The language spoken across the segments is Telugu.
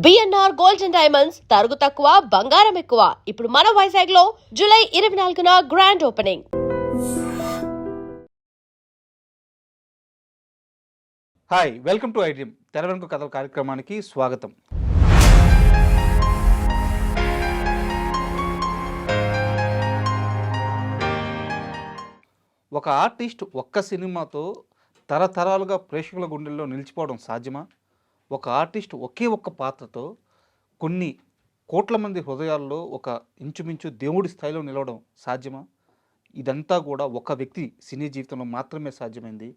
బిఎన్ఆర్ గోల్డ్ అండ్ డైమండ్స్ తరుగు తక్కువ బంగారం ఎక్కువ. ఇప్పుడు మన వైజాగ్ లో జూలై 24న grand opening. Hi, welcome to iDream తెర వెనుక కథల కార్యక్రమానికి స్వాగతం. ఒక ఆర్టిస్ట్ ఒక్క సినిమాతో తరతరాలుగా ప్రేక్షకుల గుండెల్లో నిలిచిపోవడం సాధ్యమా? ఒక ఆర్టిస్ట్ ఒకే ఒక్క పాత్రతో కొన్ని కోట్ల మంది హృదయాల్లో ఒక ఇంచుమించు దేవుడి స్థాయిలో నిలవడం సాధ్యమా? ఇదంతా కూడా ఒక వ్యక్తి సినీ జీవితంలో మాత్రమే సాధ్యమైంది.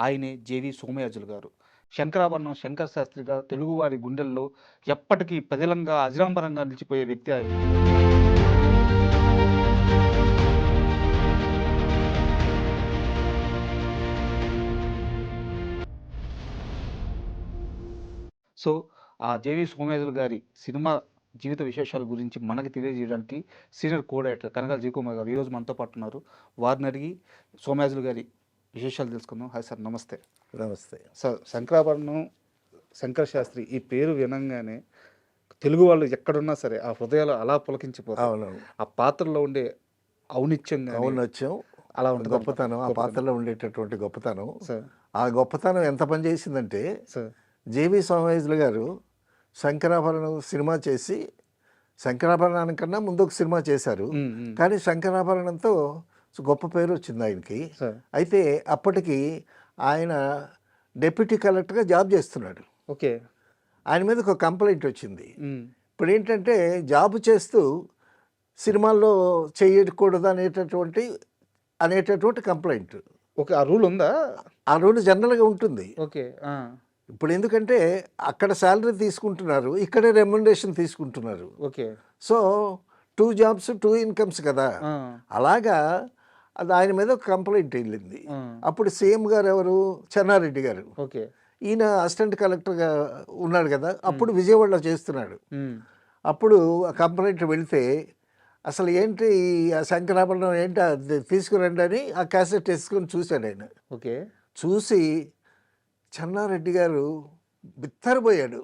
ఆయనే జేవి సోమయాజులు గారు. శంకరాభరణం శంకర శాస్త్రిగా తెలుగువారి గుండెల్లో ఎప్పటికీ పదిలంగా అజరాంబరంగా నిలిచిపోయే వ్యక్తి ఆయన. సో ఆ జేవి సోమయాజులు గారి సినిమా జీవిత విశేషాల గురించి మనకి తెలియజేయడానికి సీనియర్ కోడైటర్ కనకాల జీకుమార్ గారు ఈరోజు మనతో పాటు ఉన్నారు. వారిని అడిగి సోమయాజులు గారి విశేషాలు తెలుసుకుందాం. హాయ్ సార్, నమస్తే. నమస్తే సార్, శంకరాభరణం శంకర శాస్త్రి ఈ పేరు వినంగానే తెలుగు వాళ్ళు ఎక్కడున్నా సరే ఆ హృదయాలు అలా పులకించిపోతాయి. అవును, ఆ పాత్రలో ఉండే ఔనిత్యం ఔన్నత్యం అలా ఉంటుంది. గొప్పతనం, ఆ పాత్రలో ఉండేటటువంటి గొప్పతనం. సార్ ఆ గొప్పతనం ఎంత పని చేసిందంటే సార్ జేవి సోమయాజులు గారు శంకరాభరణం సినిమా చేసి, శంకరాభరణానికన్నా ముందు ఒక సినిమా చేశారు, కానీ శంకరాభరణంతో గొప్ప పేరు వచ్చింది ఆయనకి. అయితే అప్పటికి ఆయన డెప్యూటీ కలెక్టర్గా జాబ్ చేస్తున్నాడు. ఓకే. ఆయన మీద ఒక కంప్లైంట్ వచ్చింది. ఇప్పుడు ఏంటంటే జాబ్ చేస్తూ సినిమాల్లో చేయకూడదు అనేటటువంటి కంప్లైంట్. ఓకే, ఆ రూల్ ఉందా? ఆ రూల్ జనరల్గా ఉంటుంది. ఓకే. ఇప్పుడు ఎందుకంటే అక్కడ శాలరీ తీసుకుంటున్నారు, ఇక్కడే రెమ్యునరేషన్ తీసుకుంటున్నారు. ఓకే. సో 2 jobs 2 incomes కదా. అలాగా అది ఆయన మీద ఒక కంప్లైంట్ వెళ్ళింది. అప్పుడు సీఎం గారు ఎవరు? చెన్నారెడ్డి గారు. ఓకే. ఈయన అసిస్టెంట్ కలెక్టర్గా ఉన్నాడు కదా, అప్పుడు విజయవాడలో చేస్తున్నాడు. అప్పుడు ఆ కంప్లైంట్ వెళితే అసలు ఏంటి ఆ శంకరాభరణం ఏంటి అది తీసుకురండి అని ఆ క్యాసెట్ వేసుకొని చూశాడు ఆయన. ఓకే. చూసి చెన్నారెడ్డి గారు బిత్తరపోయాడు.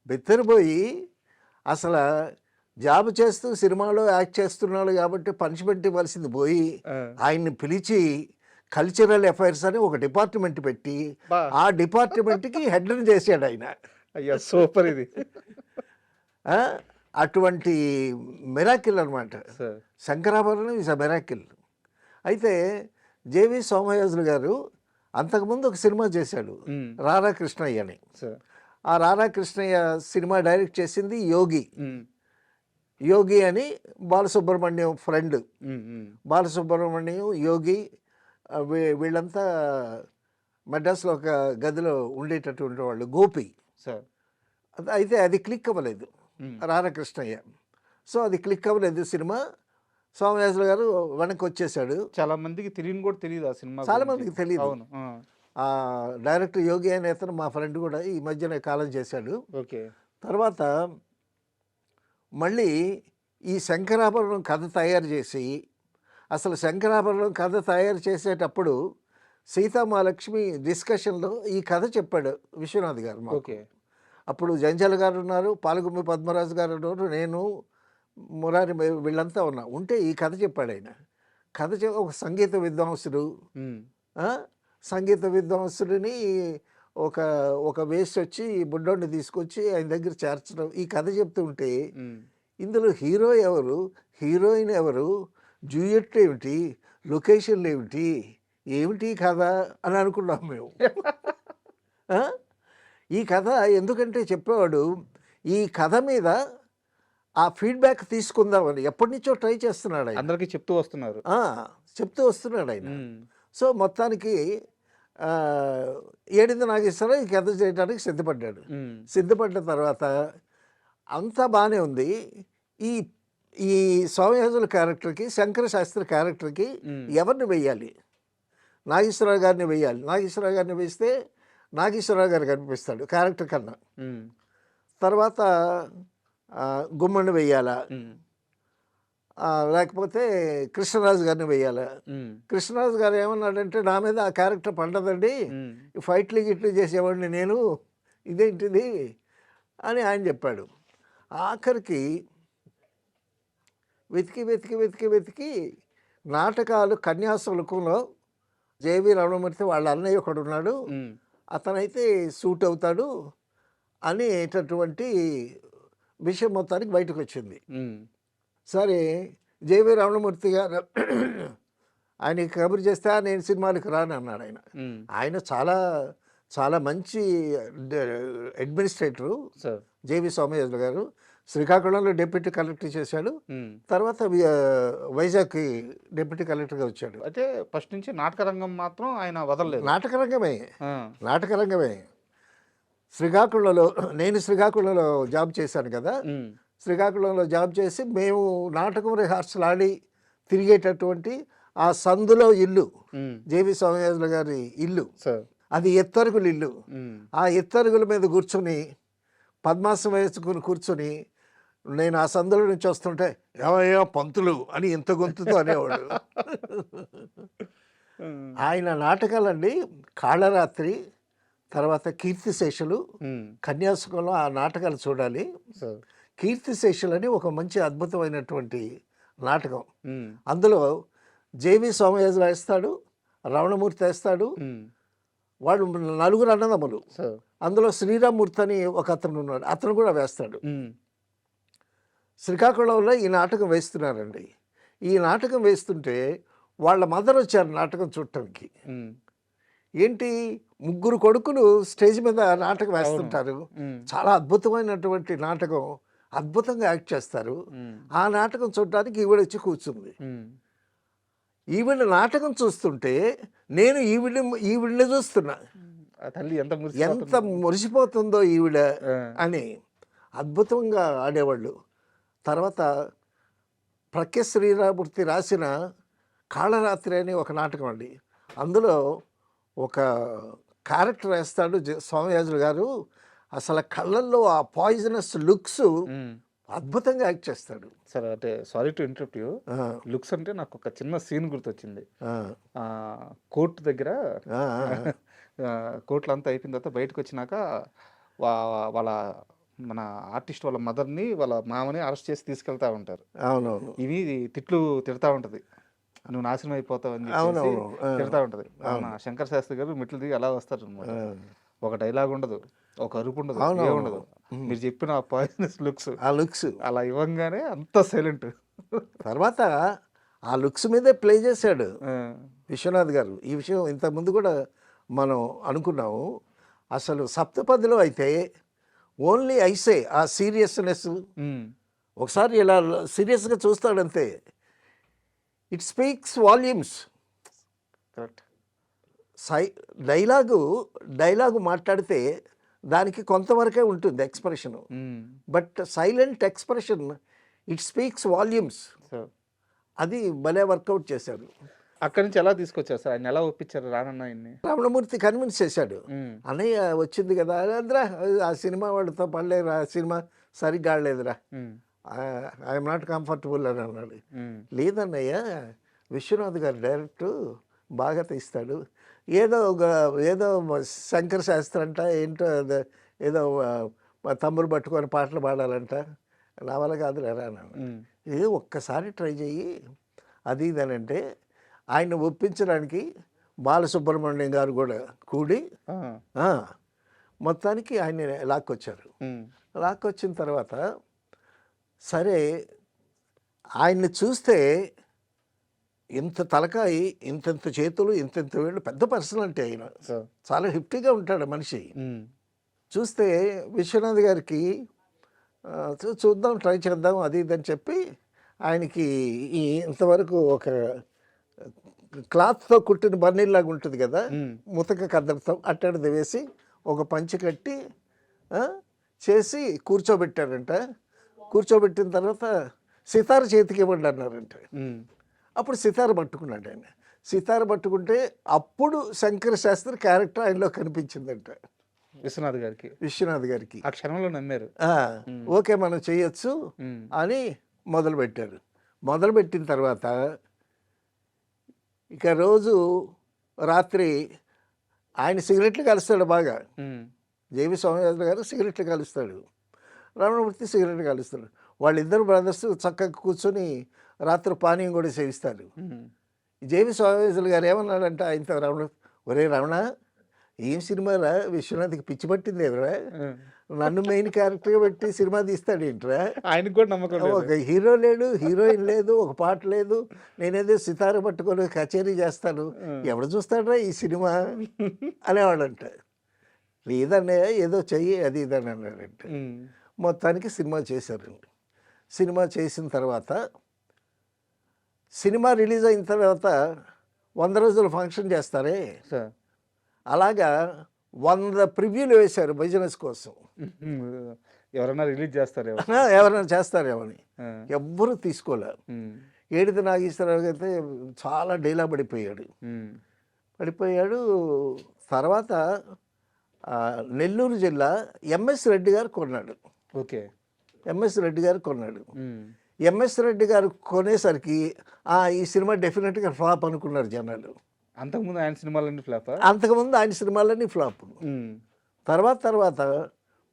బిత్తరపోయి అసలు జాబ్ చేస్తూ సినిమాలో యాక్ట్ చేస్తున్నాడు కాబట్టి పనిష్మెంట్ ఇవ్వాల్సింది పోయి ఆయన్ని పిలిచి కల్చరల్ అఫైర్స్ అని ఒక డిపార్ట్మెంట్ పెట్టి ఆ డిపార్ట్మెంట్కి హెడ్ని చేశాడు ఆయన. అయ్యా, సూపర్ ఇది. అటువంటి మిరాకిల్ అనమాట శంకరాభరణం. Is a miracle. అయితే జేవి సోమయాజులు గారు అంతకుముందు ఒక సినిమా చేశాడు, రారా కృష్ణయ్య అని. ఆ రారా కృష్ణయ్య సినిమా డైరెక్ట్ చేసింది యోగి. యోగి అని బాలసుబ్రహ్మణ్యం ఫ్రెండ్. బాలసుబ్రహ్మణ్యం, యోగి వీళ్ళంతా మద్రాసులో ఒక గదిలో ఉండేటటువంటి వాళ్ళు. గోపి. అయితే అది క్లిక్ అవ్వలేదు, రారా కృష్ణయ్య. సో అది క్లిక్ అవ్వలేదు సినిమా. సోమయాజులు గారు వెనక్కి వచ్చేసాడు. చాలా మందికి తెలియని కూడా తెలియదు ఆ సినిమా. చాలా మందికి తెలియదు. ఆ డైరెక్టర్ యోగి అనే అతను మా ఫ్రెండ్ కూడా ఈ మధ్యన కాలం చేశాడు. ఓకే. తర్వాత మళ్ళీ ఈ శంకరాభరణం కథ తయారు చేసి, అసలు శంకరాభరణం కథ తయారు చేసేటప్పుడు సీతామహాలక్ష్మి డిస్కషన్లో ఈ కథ చెప్పాడు విశ్వనాథ్ గారు. ఓకే. అప్పుడు జంజాల గారు ఉన్నారు, పాలగుమ్మి పద్మరాజు గారు ఉన్నారు, నేను మురారి వీళ్ళంతా ఉన్నా ఉంటే ఈ కథ చెప్పాడు ఆయన. కథ ఒక సంగీత విద్వాంసుడు, సంగీత విద్వాంసుడిని ఒక వేస్ట్ వచ్చి బుడ్డోడిని తీసుకొచ్చి ఆయన దగ్గర చేర్చడం, ఈ కథ చెప్తుంటే ఇందులో హీరో ఎవరు, హీరోయిన్ ఎవరు, జూయట్ ఏమిటి, లొకేషన్లు ఏమిటి, ఏమిటి కథ అని అనుకున్నాం మేము. ఈ కథ ఎందుకంటే చెప్పేవాడు ఈ కథ మీద ఆ ఫీడ్బ్యాక్ తీసుకుందామని ఎప్పటి నుంచో ట్రై చేస్తున్నాడు ఆయన. అందరికీ చెప్తూ వస్తున్నాడు ఆయన. సో మొత్తానికి ఏడింది నాగేశ్వరరావు ఈ కథ చేయడానికి సిద్ధపడ్డాడు. సిద్ధపడ్డ తర్వాత అంతా బాగానే ఉంది. ఈ ఈ సోమయాజుల క్యారెక్టర్కి, శంకర శాస్త్రి క్యారెక్టర్కి ఎవరిని వెయ్యాలి? నాగేశ్వరరావు గారిని వెయ్యాలి. నాగేశ్వరరావు గారిని వేస్తే నాగేశ్వరరావు గారు కనిపిస్తాడు క్యారెక్టర్ కన్నా. తర్వాత గుమ్మడిని వెయ్యాలా, లేకపోతే కృష్ణరాజు గారిని వెయ్యాలా? కృష్ణరాజు గారు ఏమన్నాడంటే నా మీద ఆ క్యారెక్టర్ పండదండి, ఫైట్లు గిట్లు చేసేవాడిని నేను, ఇదేంటిది అని ఆయన చెప్పాడు. ఆఖరికి వెతికి వెతికి వెతికి వెతికి నాటకాలు కన్యాశుల్కంలో జేవి రమణమూర్తి వాళ్ళ అన్నయ్య ఒకడు ఉన్నాడు, అతనైతే సూట్ అవుతాడు అనేటటువంటి విషయం మొత్తానికి బయటకు వచ్చింది. సరే జేవి రమణమూర్తి గారు ఆయనకి కబురు చేస్తే నేను సినిమాలకు రాను అన్నాడు. ఆయన చాలా చాలా మంచి అడ్మినిస్ట్రేటరు జేవి సోమయాజులు గారు. శ్రీకాకుళంలో డిప్యూటీ కలెక్టర్ చేశాడు, తర్వాత వైజాగ్కి డిప్యూటీ కలెక్టర్గా వచ్చాడు. అయితే ఫస్ట్ నుంచి నాటక రంగం మాత్రం ఆయన వదలలేదు. నాటకరంగమే. శ్రీకాకుళంలో నేను శ్రీకాకుళంలో జాబ్ చేశాను కదా, శ్రీకాకుళంలో జాబ్ చేసి మేము నాటకం రిహార్సల్ ఆడి తిరిగేటటువంటి ఆ సందులో ఇల్లు జేవి సోమయాజులు గారి ఇల్లు, అది ఎత్తరుగుల ఇల్లు. ఆ ఎత్తరుగుల మీద కూర్చొని పద్మాసనం వేసుకుని కూర్చొని నేను ఆ సందులో నుంచి వస్తుంటే ఏమయ్యా పంతులు అని ఇంత గొంతుతో అనేవాడు. ఆయన నాటకాలండి కాళరాత్రి, తర్వాత కీర్తిశేషులు, కన్యాశుల్కంలో ఆ నాటకాలు చూడాలి. కీర్తిశేషులు అని ఒక మంచి అద్భుతమైనటువంటి నాటకం. అందులో జేవి సోమయాజులు వేస్తాడు, రమణమూర్తి వేస్తాడు. వాళ్ళు నలుగురు అన్నదమ్ములు. అందులో శ్రీరామ్మూర్తి అని ఒక అతను ఉన్నాడు, అతను కూడా వేస్తాడు. శ్రీకాకుళంలో ఈ నాటకం వేస్తున్నారండి. ఈ నాటకం వేస్తుంటే వాళ్ళ మదర్ వచ్చారు నాటకం చూడటానికి. ఏంటి, ముగ్గురు కొడుకులు స్టేజ్ మీద నాటకం వేస్తుంటారు. చాలా అద్భుతమైనటువంటి నాటకం, అద్భుతంగా యాక్ట్ చేస్తారు. ఆ నాటకం చూడటానికి ఈవిడ వచ్చి కూర్చుంది. ఈవిడ నాటకం చూస్తుంటే నేను ఈవిడ్ని చూస్తున్నా, తల్లి ఎంత మురిసిపోతుందో ఈవిడ అని. అద్భుతంగా ఆడేవాళ్ళు. తర్వాత ప్రఖ్య శ్రీరామూర్తి రాసిన కాళరాత్రి అని ఒక నాటకం అండి. అందులో ఒక క్యారెక్టర్ వేస్తాడు సోమయాజులు గారు. అసలు కళ్ళల్లో ఆ పాయిజనస్ లుక్స్ అద్భుతంగా యాక్ట్ చేస్తాడు. సరే, అంటే sorry to interrupt you. Looks అంటే నాకు ఒక చిన్న సీన్ గుర్తొచ్చింది. కోర్టు దగ్గర కోర్టులో అంతా అయిపోయిన తర్వాత బయటకు వచ్చినాక వాళ్ళ మన ఆర్టిస్ట్ వాళ్ళ మదర్ని వాళ్ళ మామని అరెస్ట్ చేసి తీసుకెళ్తా ఉంటారు. అవునవును. ఇవి తిడతా ఉంటది, నువ్వు నాశనం అయిపోతావు అని చెప్పి తిడతా ఉంటది. శంకర్ శాస్త్రి గారు మెట్లు దిగి అలా వస్తారు అనమాట. ఒక డైలాగ్ ఉండదు, ఒక అరుపు ఉండదు, ఏముండదు. మీరు చెప్పిన ఆ పాయిజనస్ లుక్స్ అలా ఇవ్వంగానే అంత సైలెంట్. తర్వాత ఆ లుక్స్ మీదే ప్లే చేశాడు విశ్వనాథ్ గారు. ఈ విషయం ఇంతకుముందు కూడా మనం అనుకున్నాము. అసలు సప్తపదిలో అయితే ఓన్లీ ఐసే ఆ సీరియస్నెస్, ఒకసారి ఇలా సీరియస్గా చూస్తాడంతే. It speaks volumes. Correct. Dialogue మాట్లాడితే దానికి కొంతవరకే ఉంటుంది expression, but silent expression it speaks volumes. అది భలే వర్కౌట్ చేశాడు. అక్కడి నుంచి ఎలా తీసుకొచ్చారు సార్, ఆయన ఎలా ఒప్పించారు రానన్న ఆయన్ని? రమణమూర్తి కన్విన్స్ చేశాడు. అన్నయ్య వచ్చింది కదా అందరా, ఆ సినిమా వాళ్ళతో పడలేదురా, ఆ సినిమా సరిగ్గా ఆడలేదురా, ఐఎమ్ నాట్ కంఫర్టబుల్ అని అన్నాడు. లేదన్నయ్య, విశ్వనాథ్ గారు డైరెక్టర్ బాగా తీస్తాడు, ఏదో శంకర శాస్త్రి అంట ఏంటో ఏదో తమ్ముడు పట్టుకొని పాటలు పాడాలంట, నా వల్ల కాదు లేరా అన్నాను. ఇది ఒక్కసారి ట్రై చెయ్యి అది ఇదనంటే ఆయన ఒప్పించడానికి బాలసుబ్రహ్మణ్యం గారు కూడా కూడి మొత్తానికి ఆయన లాక్కొచ్చారు. లాక్కొచ్చిన తర్వాత సరే ఆయన్ని చూస్తే ఇంత తలకాయి, ఇంతంత చేతులు, ఇంతంత వేళ్ళు, పెద్ద పర్సనాలిటీ ఆయన, చాలా హిఫ్టీగా ఉంటాడు మనిషి. చూస్తే విశ్వనాథ్ గారికి చూద్దాం, ట్రై చేద్దాం అది ఇదని చెప్పి ఆయనకి ఇంతవరకు ఒక క్లాత్తో కుట్టిన బన్నీలాగా ఉంటుంది కదా, ముతక కద్దరితో అట్టడిది వేసి ఒక పంచి కట్టి చేసి కూర్చోబెట్టారంట. కూర్చోబెట్టిన తర్వాత సితార చేతికి ఇవ్వండి అన్నారంట. అప్పుడు సితార పట్టుకున్నాడు ఆయన. సితార పట్టుకుంటే అప్పుడు శంకర శాస్త్రి క్యారెక్టర్ ఆయనలో కనిపించిందంట విశ్వనాథ్ గారికి. ఆ క్షణంలో నమ్మారు. ఓకే మనం చేయొచ్చు అని మొదలుపెట్టారు. మొదలుపెట్టిన తర్వాత ఇక రోజు రాత్రి ఆయన సిగరెట్లు కలుస్తాడు బాగా. జేవి సోమయాజులు గారు సిగరెట్లు కలుస్తాడు. రమణమూర్తి సిగరెట్ కాలుస్తాడు. వాళ్ళిద్దరు బ్రదర్స్ చక్కగా కూర్చొని రాత్రి పానీయం కూడా సేవిస్తారు. జేవి స్వామివేశులు గారు ఏమన్నాడంటే ఆయనతో రమణ, ఒరే రమణ, ఏం సినిమారా విశ్వనాథ్కి పిచ్చి పట్టింది ఎవరా, నన్ను మెయిన్ క్యారెక్టర్గా పెట్టి సినిమా తీస్తాడు ఏంట్రా, ఆయనకు కూడా నమ్మకం ఒక హీరో లేడు, హీరోయిన్ లేదు, ఒక పాట లేదు, నేనేదో సితార పట్టుకొని కచేరీ చేస్తాను, ఎవడు చూస్తాడ్రా ఈ సినిమా అనేవాడంట. లేదన్నయ్య ఏదో చెయ్యి అది ఇదని అన్నాడంట. మొత్తానికి సినిమా చేశారండి. సినిమా చేసిన తర్వాత సినిమా రిలీజ్ అయిన తర్వాత 100 రోజులు ఫంక్షన్ చేస్తారే, అలాగా 100 ప్రివ్యూలు వేశారు బిజినెస్ కోసం. ఎవరైనా రిలీజ్ చేస్తారు ఎవరైనా చేస్తారేమని ఎవ్వరూ తీసుకోలే. ఏడిది నాగేశ్వరరావు అయితే చాలా డీలా పడిపోయాడు. తర్వాత నెల్లూరు జిల్లా ఎంఎస్ రెడ్డి గారు కొన్నాడు. ఓకే, ఎంఎస్ రెడ్డి గారు కొన్నాడు. ఎంఎస్ రెడ్డి గారు కొనేసరికి ఈ సినిమా డెఫినెట్గా ఫ్లాప్ అనుకున్నారు జనాలు. అంతకుముందు ఆయన సినిమాలన్నీ ఫ్లాప్. అంతకుముందు ఆయన సినిమాలన్నీ ఫ్లాప్. తర్వాత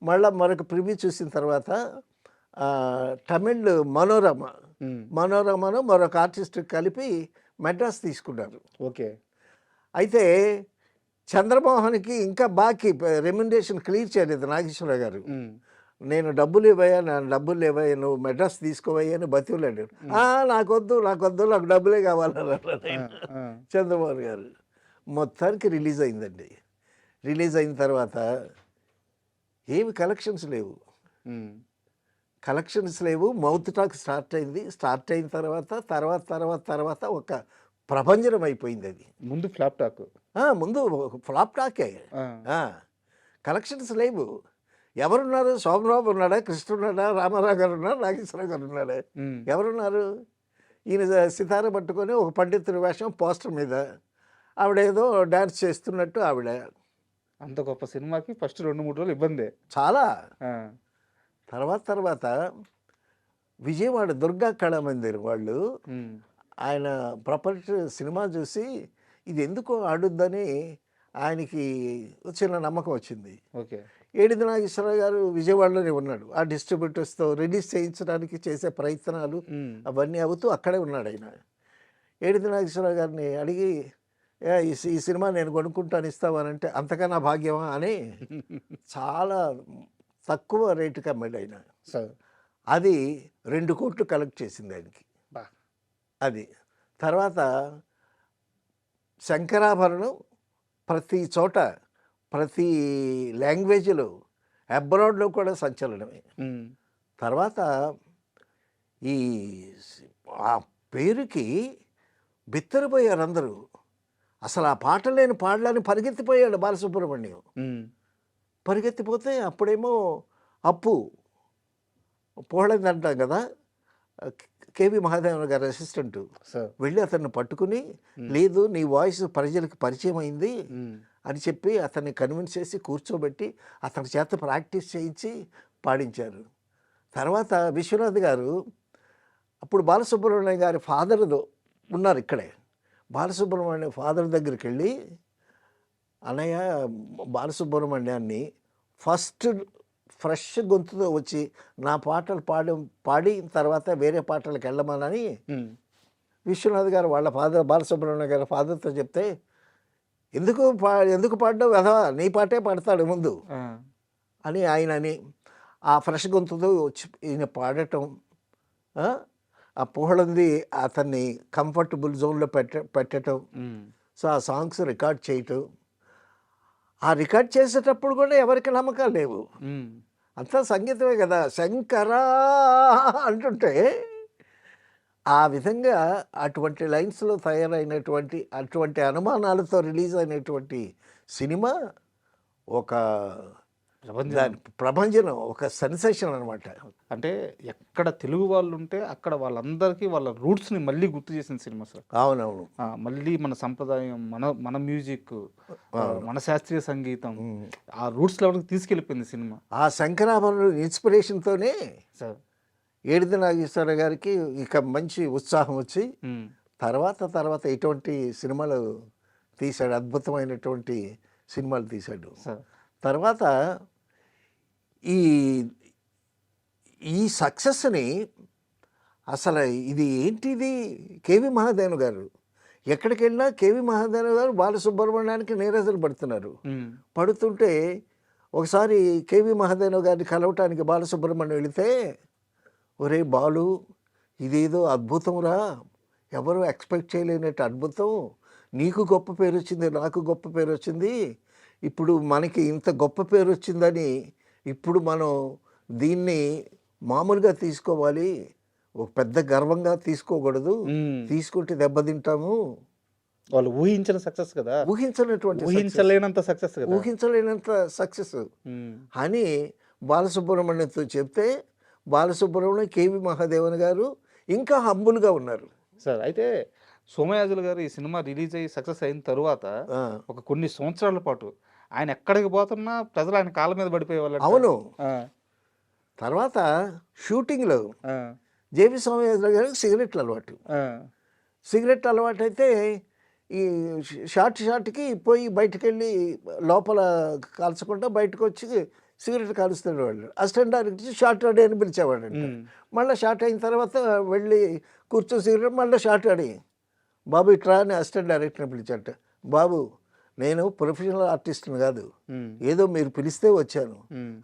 మరొక ప్రివ్యూ చూసిన తర్వాత తమిళ్ మనోరమను మరొక ఆర్టిస్ట్ కలిపి మెడ్రాస్ తీసుకున్నారు. ఓకే, అయితే చంద్రమోహన్కి ఇంకా బాకీ రెమ్యునరేషన్ క్లియర్ చేయలేదు నాగేశ్వరరావు గారు. నేను డబ్బులు ఇవ్వయా, డబ్బులు ఇవ్వయా, నువ్వు మెడ్రాస్ తీసుకోవయ్యా అని బతిలాడు. నాకొద్దు నాకు డబ్బులే కావాలన్నారు చంద్రమోహన్ గారు. మొత్తానికి రిలీజ్ అయిందండి. రిలీజ్ అయిన తర్వాత ఏమి కలెక్షన్స్ లేవు. మౌత్ టాక్ స్టార్ట్ అయింది. స్టార్ట్ అయిన తర్వాత ఒక ప్రభంజనం అయిపోయింది. అది ముందు ఫ్లాప్ టాక్, ముందు ఫ్లాప్ టాకే. కలెక్షన్స్ లేవు. ఎవరున్నారు? సోమరావు ఉన్నాడా, కృష్ణ ఉన్నాడా, రామారావు గారు ఉన్నాడా, నాగేశ్వరరావు గారు ఉన్నాడా, ఎవరున్నారు? ఈయన సితార పట్టుకొని ఒక పండితుడి వేషం పోస్టర్ మీద ఆవిడేదో డ్యాన్స్ చేస్తున్నట్టు ఆవిడ. అంత గొప్ప సినిమాకి ఫస్ట్ 2-3 రోజులు ఇబ్బంది చాలా. తర్వాత విజయవాడ దుర్గా కళామందిర్ వాళ్ళు ఆయన ప్రాపర్టీ సినిమా చూసి ఇది ఎందుకో ఆడుద్దని ఆయనకి చిన్న నమ్మకం వచ్చింది. ఓకే, ఏడిది నాగేశ్వరరావు గారు విజయవాడలోనే ఉన్నాడు. ఆ డిస్ట్రిబ్యూటర్స్తో రిలీజ్ చేయించడానికి చేసే ప్రయత్నాలు అవన్నీ అవుతూ అక్కడే ఉన్నాడు ఆయన. ఏడిది నాగేశ్వరరావు గారిని అడిగి ఈ సినిమా నేను కొనుక్కుంటాను ఇస్తామనంటే అంతకన్నా భాగ్యమా అని చాలా తక్కువ రేటుకి అమ్మాడు ఆయన. అది 2 కోట్లు కలెక్ట్ చేసింది ఆయనకి. అది తర్వాత శంకరాభరణం ప్రతి చోట ప్రతి లాంగ్వేజ్లో అబ్రాడ్లో కూడా సంచలనమే. తర్వాత ఆ పేరుకి బిత్తరపోయారు అందరూ. అసలు ఆ పాట లేని పాడలని పరిగెత్తిపోయాడు బాలసుబ్రహ్మణ్యం. పరిగెత్తిపోతే అప్పుడేమో అప్పు పోహళంది అంటాం కదా, కేవి మహాదేవన్ గారి అసిస్టెంట్ వెళ్ళి అతన్ని పట్టుకుని, లేదు నీ వాయిస్ ప్రజలకు పరిచయం అయింది అని చెప్పి అతన్ని కన్విన్స్ చేసి కూర్చోబెట్టి అతని చేత ప్రాక్టీస్ చేయించి పాడించారు. తర్వాత విశ్వనాథ్ గారు అప్పుడు బాలసుబ్రహ్మణ్యం గారి ఫాదర్ ఉన్నారు ఇక్కడే. బాలసుబ్రహ్మణ్యం ఫాదర్ దగ్గరికి వెళ్ళి, అన్నయ్య బాలసుబ్రహ్మణ్యాన్ని ఫస్ట్ ఫ్రెష్ గొంతుతో వచ్చి నా పాటలు పాడిన తర్వాత వేరే పాటలకు వెళ్ళమని విశ్వనాథ్ గారు వాళ్ళ ఫాదర్ బాలసుబ్రహ్మణ్యం గారి ఫాదర్తో చెప్తే, ఎందుకు పాడడం వెధవా, నీ పాటే పాడతాడు ముందు అని ఆయనని ఆ ఫ్రెష్ గొంతుతో వచ్చి ఈయన పాడటం, ఆ పోహళంది అతన్ని కంఫర్టబుల్ జోన్లో పెట్టడం, సో ఆ సాంగ్స్ రికార్డ్ చేయటం. ఆ రికార్డ్ చేసేటప్పుడు కూడా ఎవరికి నమ్మకాలు లేవు, అంతా సంగీతమే కదా, శంకరా అంటుంటే ఆ విధంగా అటువంటి లైన్స్లో తయారైనటువంటి అటువంటి అనుమానాలతో రిలీజ్ అయినటువంటి సినిమా ఒక ప్రభంజనం, ఒక సెన్సేషన్ అనమాట. అంటే ఎక్కడ తెలుగు వాళ్ళు ఉంటే అక్కడ వాళ్ళందరికీ వాళ్ళ రూట్స్ని మళ్ళీ గుర్తు చేసిన సినిమా సార్. అవునవును. మళ్ళీ మన సంప్రదాయం, మన మ్యూజిక్, మన శాస్త్రీయ సంగీతం ఆ రూట్స్ లెవెల్కి తీసుకెళ్ళిపోయింది సినిమా. ఆ శంకరాభరణం ఇన్స్పిరేషన్తోనే సార్ ఏడిది నాగేశ్వరరావు గారికి ఇక మంచి ఉత్సాహం వచ్చి తర్వాత ఇటువంటి సినిమాలు తీశాడు, అద్భుతమైనటువంటి సినిమాలు తీశాడు. తర్వాత ఈ ఈ సక్సెస్ని అసలు ఇది ఏంటిది కేవి మహాదేవన్ గారు ఎక్కడికి వెళ్ళినా కేవి మహాదేవన్ గారు బాలసుబ్రహ్మణ్యానికి నీరజలు పడుతున్నారు. పడుతుంటే ఒకసారి కేవి మహాదేవన్ గారిని కలవటానికి బాలసుబ్రహ్మణ్యం వెళితే, ఒరే బాలు, ఇదేదో అద్భుతంరా, ఎవరు ఎక్స్పెక్ట్ చేయలేనట్టు అద్భుతం, నీకు గొప్ప పేరు వచ్చింది, నాకు గొప్ప పేరు వచ్చింది, ఇప్పుడు మనకి ఇంత గొప్ప పేరు వచ్చిందని ఇప్పుడు మనం దీన్ని మామూలుగా తీసుకోవాలి, ఒక పెద్ద గర్వంగా తీసుకోకూడదు, తీసుకుంటే దెబ్బతింటాము. వాళ్ళు ఊహించిన సక్సెస్ కదా, ఊహించలేనంత సక్సెస్ కదా, ఊహించలేనంత సక్సెస్ అని బాలసుబ్రహ్మణ్యంతో చెప్తే బాలసుబ్రహ్మణ్యం కేవి మహాదేవన్ గారు ఇంకా హంబుల్గా ఉన్నారు సార్. అయితే సోమయాజులు గారు ఈ సినిమా రిలీజ్ అయ్యి సక్సెస్ అయిన తరువాత ఒక కొన్ని సంవత్సరాల పాటు ఆయన ఎక్కడికి పోతున్నా ప్రజలు ఆయన కాళ్ళ మీద పడిపోయేవాళ్ళు. అవును. తర్వాత షూటింగ్లో జేవి సోమయాజులు గారికి సిగరెట్లు అలవాటు. సిగరెట్ అలవాటు అయితే ఈ షార్ట్కి పోయి బయటకు వెళ్ళి లోపల కాల్చకుండా బయటకు వచ్చి సిగరెట్ కాలుస్తున్న వాళ్ళు అసిస్టెంట్ డైరెక్టర్ షార్ట్ రెడీ అని పిలిచేవాడు. మళ్ళీ షార్ట్ అయిన తర్వాత వెళ్ళి కూర్చొని సిగరెట్ మళ్ళీ షార్ట్ రెడీ, బాబు ఇట్రా అని అసిస్టెంట్ డైరెక్టర్ని పిలిచాట. బాబు, నేను ప్రొఫెషనల్ ఆర్టిస్ట్ని కాదు, ఏదో మీరు పిలిస్తే వచ్చాను,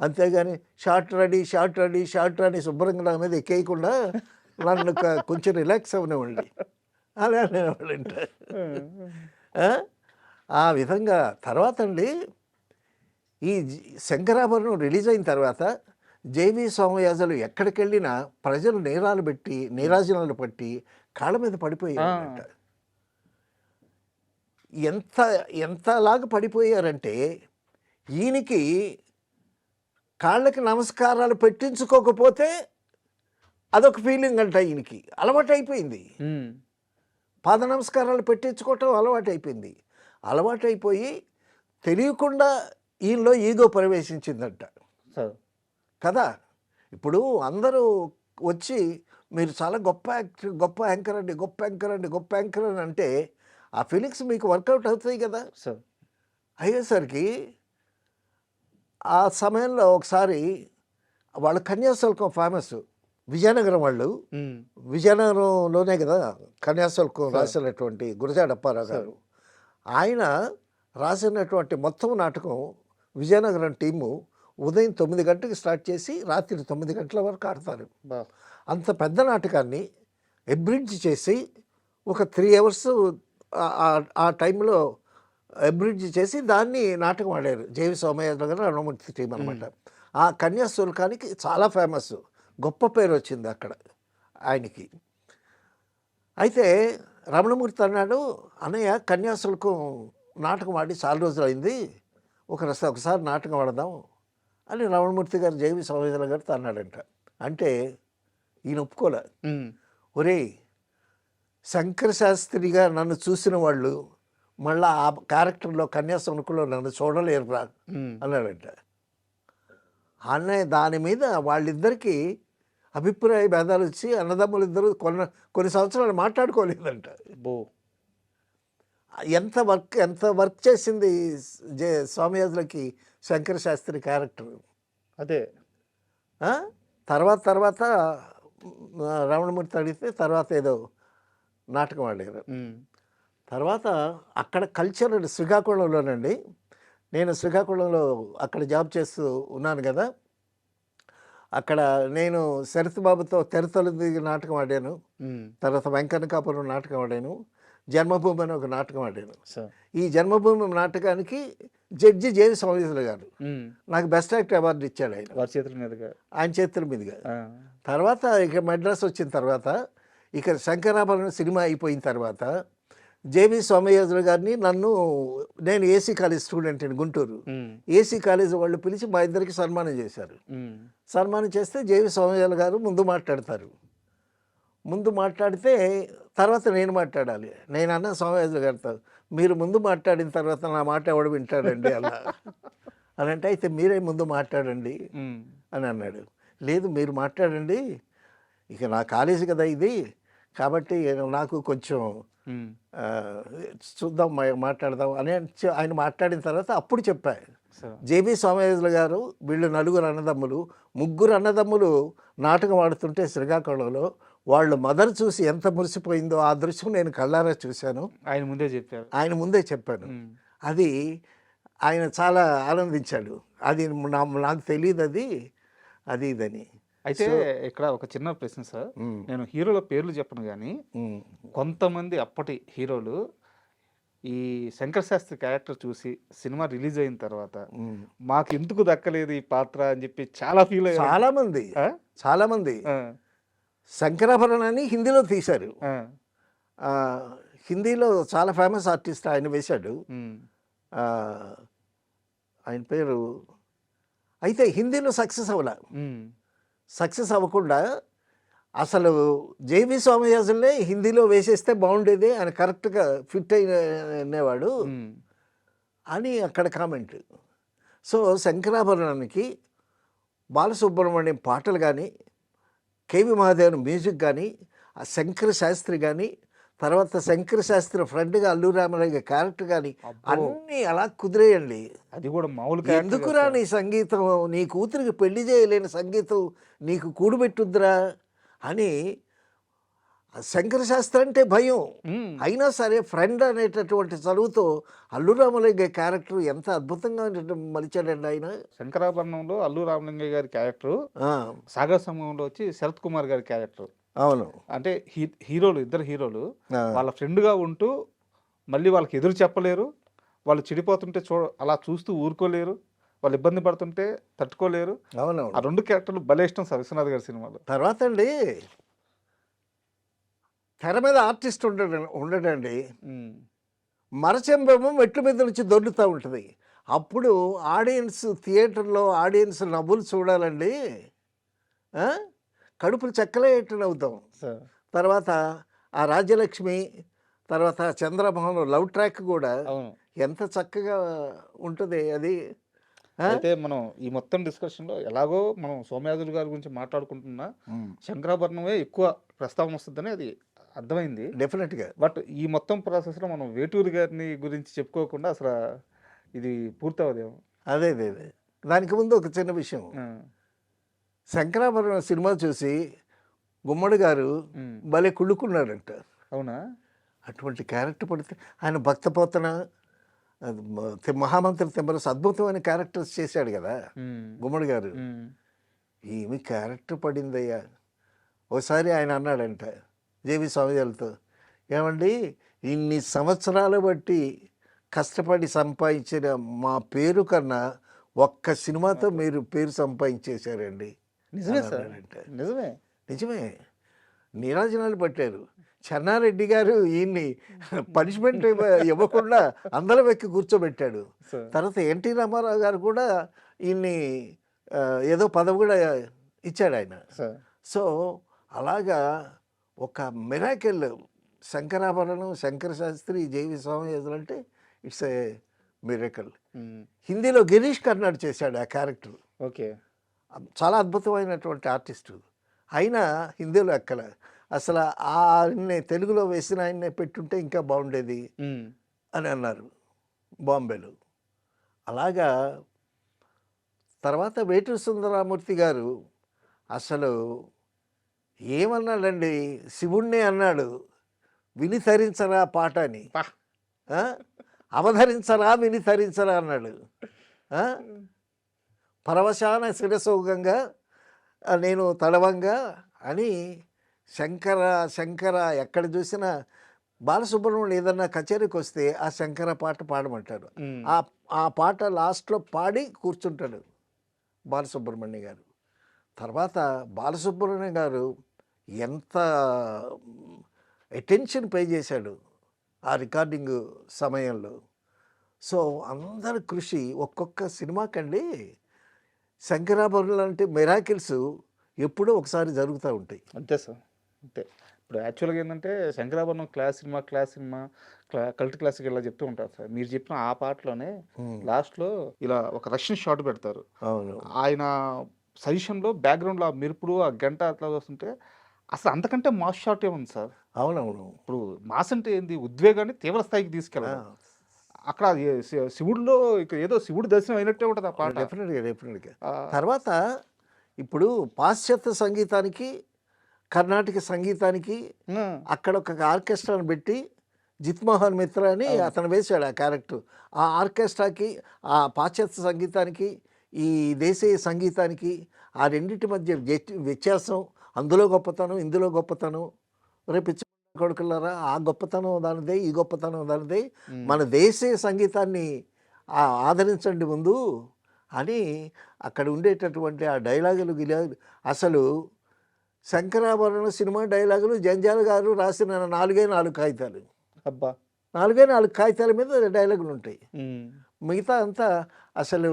అంతేగాని షార్ట్ రెడీ అని శుభ్రంగా నా మీద ఎక్కేయకుండా నన్ను కొంచెం రిలాక్స్ అవనివ్వండి అలా అనేవాళ్ళంట. ఆ విధంగా తర్వాత అండి ఈ శంకరాభరణం రిలీజ్ అయిన తర్వాత జేవి సోమయాజులు ఎక్కడికి వెళ్ళినా ప్రజలు నీరాజనాలు పట్టి కాళ్ళ మీద పడిపోయారంట. ఎంతలాగా పడిపోయారంటే ఈయనకి కాళ్ళకి నమస్కారాలు పెట్టించుకోకపోతే అదొక ఫీలింగ్ అంట. ఈయనకి అలవాటు అయిపోయింది, పాద నమస్కారాలు పెట్టించుకోవటం అలవాటు అయిపోయింది. అలవాటు అయిపోయి తెలియకుండా ఈయనలో ఈగో ప్రవేశించిందంట కదా. ఇప్పుడు అందరూ వచ్చి మీరు చాలా గొప్ప యాక్టర్, గొప్ప యాంకర్ అని అంటే ఆ ఫీలింగ్స్ మీకు వర్కౌట్ అవుతాయి కదా. అయ్యేసరికి ఆ సమయంలో ఒకసారి వాళ్ళ కన్యాశుల్కం ఫేమస్, విజయనగరం వాళ్ళు, విజయనగరంలోనే కదా కన్యాశుల్కం రాసినటువంటి గురజాడ అప్పారావు గారు, ఆయన రాసినటువంటి మొత్తం నాటకం విజయనగరం టీము ఉదయం 9 గంటలకు స్టార్ట్ చేసి రాత్రి 9 గంటల వరకు ఆడతారు. అంత పెద్ద నాటకాన్ని ఎబ్రిడ్జ్ చేసి ఒక 3 అవర్స్ ఆ టైంలో ఎబ్రిడ్జ్ చేసి దాన్ని నాటకం ఆడారు జేవి సోమయాజులు గారు, రమణమూర్తి టీం అనమాట. ఆ కన్యాశుల్కానికి చాలా ఫేమస్, గొప్ప పేరు వచ్చింది అక్కడ ఆయనకి. అయితే రమణమూర్తి అన్నాడు, అన్నయ్య కన్యాశుల్కం నాటకం ఆడి చాలా రోజులు అయింది, ఒకసారి నాటకం ఆడదాం అని రమణమూర్తి గారు జేవి సోమయాజులు గారితో అన్నాడంట. అంటే ఈయన ఒప్పుకోలే. ఒరే, శంకర శాస్త్రిగా నన్ను చూసిన వాళ్ళు మళ్ళీ ఆ క్యారెక్టర్లో కన్యాశుల్కంలో నన్ను చూడలేరురా అన్నాడంట. అన్నయ్య దాని మీద వాళ్ళిద్దరికీ అభిప్రాయ భేదాలు వచ్చి అన్నదమ్ములు ఇద్దరు కొన్ని సంవత్సరాలు మాట్లాడుకోలేదంట. ఎంత వర్క్ చేసింది సోమయాజులకి శంకర శాస్త్రి క్యారెక్టర్. అదే తర్వాత రమణమూర్తి అడిగితే తర్వాత ఏదో నాటకం ఆడారు. తర్వాత అక్కడ కల్చర్ శ్రీకాకుళంలోనండి, నేను శ్రీకాకుళంలో అక్కడ జాబ్ చేస్తూ ఉన్నాను కదా, అక్కడ నేను శరత్ బాబుతో తెరతొలి నాటకం ఆడాను, తర్వాత వెంకన్నకాపురం నాటకం ఆడాను, జన్మభూమి అని ఒక నాటకం ఆడాను. ఈ జన్మభూమి నాటకానికి జడ్జి జేవి సోమయాజులు గారు నాకు బెస్ట్ యాక్టర్ అవార్డు ఇచ్చాడు ఆయన చేతుల మీదుగా. తర్వాత ఇక మెడ్రాస్ వచ్చిన తర్వాత ఇక శంకరాభరణం సినిమా అయిపోయిన తర్వాత జేవి సోమయాజులు గారిని నేను ఏసీ కాలేజ్ స్టూడెంట్ అండి గుంటూరు, ఏసీ కాలేజ్ వాళ్ళు పిలిచి మా ఇద్దరికి సన్మానం చేశారు. సన్మానం చేస్తే జేవి సోమయాజులు గారు ముందు మాట్లాడితే తర్వాత నేను మాట్లాడాలి. నేను అన్న సోమయాజులు గారితో, మీరు ముందు మాట్లాడిన తర్వాత నా మాట ఎవడు వింటాడండి అలా అని అంటే, అయితే మీరే ముందు మాట్లాడండి అని అన్నాడు. లేదు, మీరు మాట్లాడండి, ఇక నా కాలేజీ కదా ఇది, కాబట్టి నాకు కొంచెం చూద్దాం మాట్లాడదాం అని ఆయన మాట్లాడిన తర్వాత అప్పుడు చెప్పా, సార్ జేబీ సోమయాజులు గారు, వీళ్ళు నలుగురు అన్నదమ్ములు, ముగ్గురు అన్నదమ్ములు నాటకం ఆడుతుంటే శ్రీకాకుళంలో వాళ్ళ మదర్ చూసి ఎంత మురిసిపోయిందో ఆ దృశ్యం నేను కళ్ళారా చూశాను. ఆయన ముందే చెప్పారు. ఆయన ముందే చెప్పాను. అది ఆయన చాలా ఆనందించాడు. అది నాకు తెలియదు అది ఇదని. అయితే ఇక్కడ ఒక చిన్న ప్రశ్న సార్, నేను హీరోల పేర్లు చెప్పను కానీ కొంతమంది అప్పటి హీరోలు ఈ శంకర్ శాస్త్రి క్యారెక్టర్ చూసి సినిమా రిలీజ్ అయిన తర్వాత మాకు ఎందుకు దక్కలేదు ఈ పాత్ర అని చెప్పి చాలా ఫీల్ అయ్యారు. చాలా మంది శంకరాభరణాన్ని హిందీలో తీశారు. హిందీలో చాలా ఫేమస్ ఆర్టిస్ట్ ఆయన వేశాడు. ఆయన పేరు అయితే హిందీలో సక్సెస్ అవ్వకుండా అసలు జేబీ సోమయాజుల్నే హిందీలో వేసేస్తే బాగుండేది, ఆయన కరెక్ట్గా ఫిట్ అయినవాడు అని అక్కడ కామెంట్. సో శంకరాభరణానికి బాలసుబ్రహ్మణ్యం పాటలు కానీ, కేవి మహాదేవన్ మ్యూజిక్ కానీ, ఆ శంకర శాస్త్రి కానీ, తర్వాత శంకర శాస్త్రి ఫ్రెండ్గా అల్లు రామరాజు క్యారెక్టర్ కానీ అన్నీ అలా కుదిరేయండి. అది కూడా మామూలు ఎందుకురా నీ సంగీతం, నీ కూతురికి పెళ్లి చేయలేని సంగీతం నీకు కూడుబెట్టుద్దురా అని శంకర శాస్త్రి అంటే భయం. అయినా సరే ఫ్రెండ్ అనేటటువంటి చదువుతో అల్లు రామలింగ క్యారెక్టర్ ఎంత అద్భుతంగా మలిచాడండి ఆయన. శంకరాభరణంలో అల్లు రామలింగయ్య గారి క్యారెక్టర్, సాగర్ సమూహంలో వచ్చి శరత్ కుమార్ గారి క్యారెక్టర్. అవును, అంటే ఇద్దరు హీరోలు వాళ్ళ ఫ్రెండ్గా ఉంటూ మళ్ళీ వాళ్ళకి ఎదురు చెప్పలేరు, వాళ్ళు చెడిపోతుంటే అలా చూస్తూ ఊరుకోలేరు, వాళ్ళు ఇబ్బంది పడుతుంటే తట్టుకోలేరు. అవును, ఆ రెండు క్యారెక్టర్లు భలే ఇష్టం సార్ విశ్వనాథ్ గారి సినిమాలో. తర్వాత అండి తెర మీద ఆర్టిస్ట్ ఉండడండి, మరచెంబేమో మెట్ల మీద నుంచి దొర్లుతూ ఉంటుంది. అప్పుడు థియేటర్లో ఆడియన్స్ నవ్వులు చూడాలండి, కడుపులు చెక్కలేటట్టు అవుతాం. తర్వాత ఆ రాజ్యలక్ష్మి, తర్వాత చంద్రమోహన్ లవ్ ట్రాక్ కూడా ఎంత చక్కగా ఉంటుంది అది. అయితే మనం ఈ మొత్తం డిస్కషన్లో ఎలాగో మనం సోమయాజులు గారి గురించి మాట్లాడుకుంటున్నా, శంకరాభరణమే ఎక్కువ ప్రస్తావన వస్తుందని అది అర్థమైంది డెఫినెట్గా. బట్ ఈ మొత్తం ప్రాసెస్లో మనం వేటూరి గారిని గురించి చెప్పుకోకుండా అసలు ఇది పూర్తవదేమో. అదే దానికి ముందు ఒక చిన్న విషయం, శంకరాభరణం సినిమా చూసి గుమ్మడి గారు భలే కుళ్ళుకున్నాడంట. అవునా? అటువంటి క్యారెక్టర్ పడితే ఆయన భక్తపోతన, మహామంత్రి తిమ్మరసు అద్భుతమైన క్యారెక్టర్స్ చేశాడు కదా గుమ్మడి గారు. ఏమి క్యారెక్టర్ పడిందయ్యా. ఒకసారి ఆయన అన్నాడంట జేవి స్వామిజీలతో, ఏమండి ఇన్ని సంవత్సరాలు బట్టి కష్టపడి సంపాదించిన మా పేరు కన్నా ఒక్క సినిమాతో మీరు పేరు సంపాదించేశారండి. నిజమే. నీరాజనాలు పట్టారు. చెన్నారెడ్డి గారు ఈయన్ని పనిష్మెంట్ ఇవ్వకుండా అందరం ఎక్కి కూర్చోబెట్టాడు. తర్వాత ఎన్టీ రామారావు గారు కూడా ఈయన్ని ఏదో పదవి కూడా ఇచ్చాడు ఆయన. సో అలాగా ఒక మిరాకిల్ శంకరాభరణం, శంకర శాస్త్రి, జేవి స్వామియాజులు అంటే ఇట్స్ ఏ మిరాకిల్. హిందీలో గిరీష్ కర్నాడ్ చేశాడు ఆ క్యారెక్టర్. ఓకే, చాలా అద్భుతమైనటువంటి ఆర్టిస్టు. అయినా హిందీలో ఎక్కల. అసలు ఆయన్ని తెలుగులో వేసిన ఆయన్నే పెట్టుంటే ఇంకా బాగుండేది అని అన్నారు బాంబేలో. అలాగా తర్వాత వేటూరి సుందరరామూర్తి గారు అసలు ఏమన్నాడండి, శివుణ్ణే అన్నాడు, విని తరించరా పాట అని, అవధరించరా విని తరించరా అన్నాడు. పరవశాన శిరసోగంగా నేను తడవంగా అని శంకర ఎక్కడ చూసినా బాలసుబ్రహ్మణ్యం ఏదన్నా కచేరీకి వస్తే ఆ శంకర పాట పాడమంటారు. ఆ పాట లాస్ట్లో పాడి కూర్చుంటాడు బాలసుబ్రహ్మణ్యం గారు. తర్వాత బాలసుబ్రహ్మణ్యం గారు ఎంత అటెన్షన్ పే చేశాడు ఆ రికార్డింగ్ సమయంలో. సో అందరి కృషి ఒక్కొక్క సినిమాకండి శంకరాభరణం లాంటి మిరాకిల్స్ ఎప్పుడో ఒకసారి జరుగుతూ ఉంటాయి. అంతే సార్, అంతే. ఇప్పుడు యాక్చువల్గా ఏంటంటే Sankarabharanam class cinema cult classic ఇలా చెప్తూ ఉంటారు సార్. మీరు చెప్పిన ఆ పాటలోనే లాస్ట్లో ఇలా ఒక రష్యన్ షాట్ పెడతారు. అవును, ఆయన సజెషన్లో బ్యాక్గ్రౌండ్లో ఆ మెరుపుడు ఆ గంట అట్లా వస్తుంటే అసలు అంతకంటే మాస్ షాట్ ఏముంది సార్. అవునవును. ఇప్పుడు మాస్ అంటే ఏంది, ఉద్వేగాన్ని తీవ్ర స్థాయికి తీసుకెళ్ళాలి. అక్కడ శివుడిలో ఇక ఏదో శివుడి దర్శనం అయినట్టే ఉంటుంది ఆ పాట. డెఫినెట్గా ఆ, తర్వాత ఇప్పుడు పాశ్చాత్య సంగీతానికి కర్ణాటక సంగీతానికి ఆ, అక్కడ ఒక ఆర్కెస్ట్రాను పెట్టి జిత్మోహన్ మిత్ర అని అతను వేశాడు ఆ క్యారెక్టర్. ఆ ఆర్కెస్ట్రాకి ఆ పాశ్చాత్య సంగీతానికి ఈ దేశీయ సంగీతానికి ఆ రెండింటి మధ్య వ్యత్యాసం, అందులో గొప్పతనం ఇందులో గొప్పతనం, రేపు కొడుకులారా ఆ గొప్పతనం దానిదే ఈ గొప్పతనం దానిదే, మన దేశీయ సంగీతాన్ని ఆదరించండి ముందు అని అక్కడ ఉండేటటువంటి ఆ డైలాగులు అసలు శంకరాభరణ సినిమా డైలాగులు జంజాల గారు రాసిన 4 కాగితాలు, అబ్బా 4 కాగితాల మీద డైలాగులు ఉంటాయి. ఉమ్, మిగతా అంతా అసలు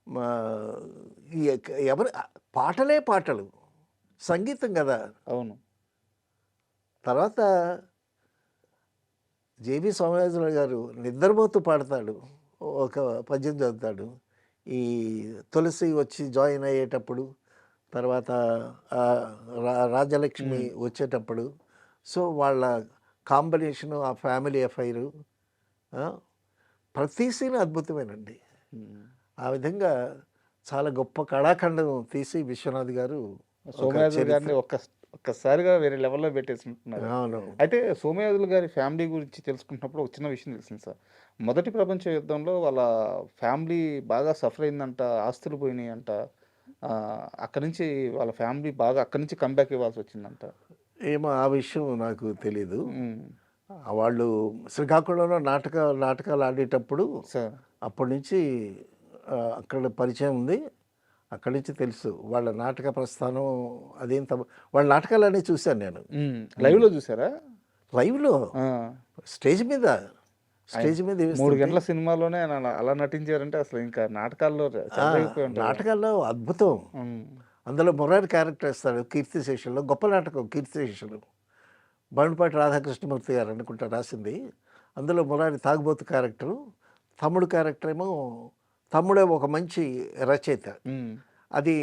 మా, ఎవరు పాటలే పాటలు, సంగీతం కదా. అవును. తర్వాత జేవి సోమయాజులు గారు నిద్రపోతూ పాడతాడు, ఒక పద్యం చదువుతాడు. ఈ తులసి వచ్చి జాయిన్ అయ్యేటప్పుడు, తర్వాత రాజలక్ష్మి వచ్చేటప్పుడు, సో వాళ్ళ కాంబినేషను, ఆ ఫ్యామిలీ అఫైరు, ప్రతి సీన్ అద్భుతమేనండి. ఆ విధంగా చాలా గొప్ప కళాఖండం తీసి విశ్వనాథ్ గారు సోమయాజులు గారిని ఒక్కసారిగా వేరే లెవెల్లో పెట్టేసుకుంటున్నారు. అవును. అయితే సోమయాజులు గారి ఫ్యామిలీ గురించి తెలుసుకుంటున్నప్పుడు ఒక చిన్న విషయం తెలిసింది సార్. మొదటి ప్రపంచ యుద్ధంలో వాళ్ళ ఫ్యామిలీ బాగా సఫర్ అయిందంట, ఆస్తులు పోయినాయి అంట. అక్కడి నుంచి వాళ్ళ ఫ్యామిలీ బాగా అక్కడి నుంచి కంబ్యాక్ ఇవ్వాల్సి వచ్చిందంట. ఏమో ఆ విషయం నాకు తెలీదు. ఉమ్, వాళ్ళు శ్రీకాకుళంలో నాటకాలు ఆడేటప్పుడు సార్ అప్పటి నుంచి అక్కడ పరిచయం ఉంది. అక్కడి నుంచి తెలుసు వాళ్ళ నాటక ప్రస్థానం. అదేం వాళ్ళ నాటకాలన్నీ చూశాను నేను లైవ్లో చూసారా? లైవ్లో ఆ, స్టేజ్ మీద 3 గంటల సినిమాలోనే అలా నటించారంటే అసలు ఇంకా నాటకాల్లో చెలరేగిపోయి ఉంటారు. నాటకాల్లో అద్భుతం. ఉమ్, అందులో మురారి క్యారెక్టర్ ఇస్తాడు కీర్తిశేషంలో, గొప్ప నాటకం కీర్తిశేషులు, బండ్పాటి రాధాకృష్ణమూర్తి గారు అనుకుంటా రాసింది. అందులో మురారి తాగుబోతు క్యారెక్టరు, తమ్ముడు క్యారెక్టర్ ఏమో తమ్ముడే ఒక మంచి రచయిత, ఉమ్, అది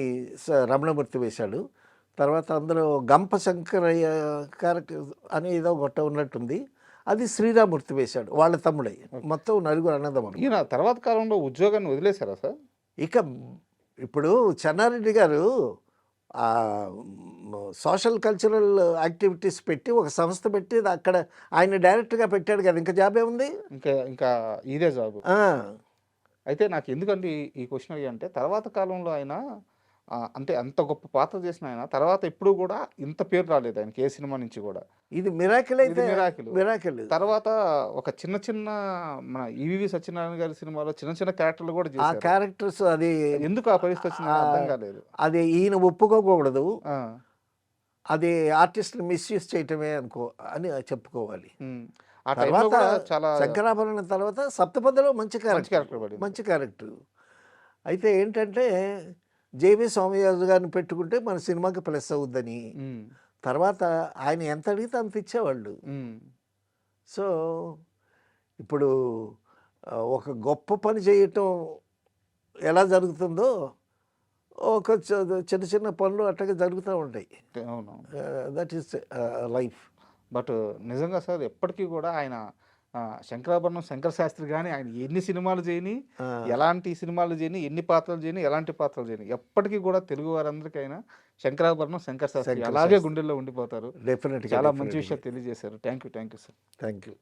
రమణమూర్తి వేశాడు. తర్వాత అందులో గంప శంకరయ్య క్యారెక్టర్ అని ఏదో గొట్ట ఉన్నట్టుంది, అది శ్రీరామూర్తి వేశాడు, వాళ్ళ తమ్ముడే. మొత్తం 4 అన్నదమ్ములు. ఈయన తర్వాత కాలంలో ఉద్యోగాన్ని వదిలేశారా సార్? ఇక ఇప్పుడు చెన్నారెడ్డి గారు సోషల్ కల్చరల్ యాక్టివిటీస్ పెట్టి ఒక సంస్థ పెట్టి అక్కడ ఆయన డైరెక్ట్గా పెట్టాడు కదా, ఇంకా జాబ్ ఏముంది? ఇంకా ఇదే జాబ్. అయితే నాకు ఎందుకంటే ఈ క్వశ్చన్ అయ్యి అంటే తర్వాత కాలంలో ఆయన అంటే అంత గొప్ప పాత్ర చేసిన ఆయన తర్వాత ఎప్పుడు కూడా ఇంత పేరు రాలేదు ఆయనకి ఏ సినిమా నుంచి కూడా. ఇది మిరాకిల్. అయితే మిరాకిల్ తర్వాత ఒక చిన్న మన ఈవివి సత్యనారాయణ గారి సినిమాలో చిన్న క్యారెక్టర్లు కూడా ఆ చేశారు. క్యారెక్టర్స్ అది ఎందుకు ఆ పరిస్థితి వచ్చింది అర్థం కాలేదు. అది ఈయన ఒప్పుకోకూడదు, ఆ, అది ఆర్టిస్ట్ని మిస్యూజ్ చేయటమే అని చెప్పుకోవాలి. ఆ టైంలో తర్వాత కూడా చాలా శంకరాభరణం తర్వాత సప్తపదిలో మంచి క్యారెక్టర్ పడింది. మంచి క్యారెక్టర్. అయితే ఏంటంటే జేవి సోమయాజు గారిని పెట్టుకుంటే మన సినిమాకి ప్లస్ అవుద్దని, ఉమ్, తర్వాత ఆయన ఎంత అడిగితే అంత ఇచ్చేవాళ్ళు. ఉమ్, సో ఇప్పుడు ఒక గొప్ప పని చేయటం ఎలా జరుగుతుందో ఒక చిన్న పనులు అట్టగా జరుగుతూ ఉంటాయి. అవును. That is life. బట్ నిజంగా సార్ ఎప్పటికీ కూడా ఆయన శంకరాభరణం శంకర శాస్త్రి కానీ ఆయన ఎన్ని సినిమాలు చేయని, ఎలాంటి సినిమాలు చేయని, ఎన్ని పాత్రలు చేయని, ఎలాంటి పాత్రలు చేయని, ఎప్పటికీ కూడా తెలుగు వారందరికీ ఆయన శంకరాభరణం శంకర శాస్త్రి అలాగే గుండెల్లో ఉండిపోతారు. డెఫినెట్గా చాలా మంచి విషయాలు తెలియజేశారు. Thank you sir. Thank you.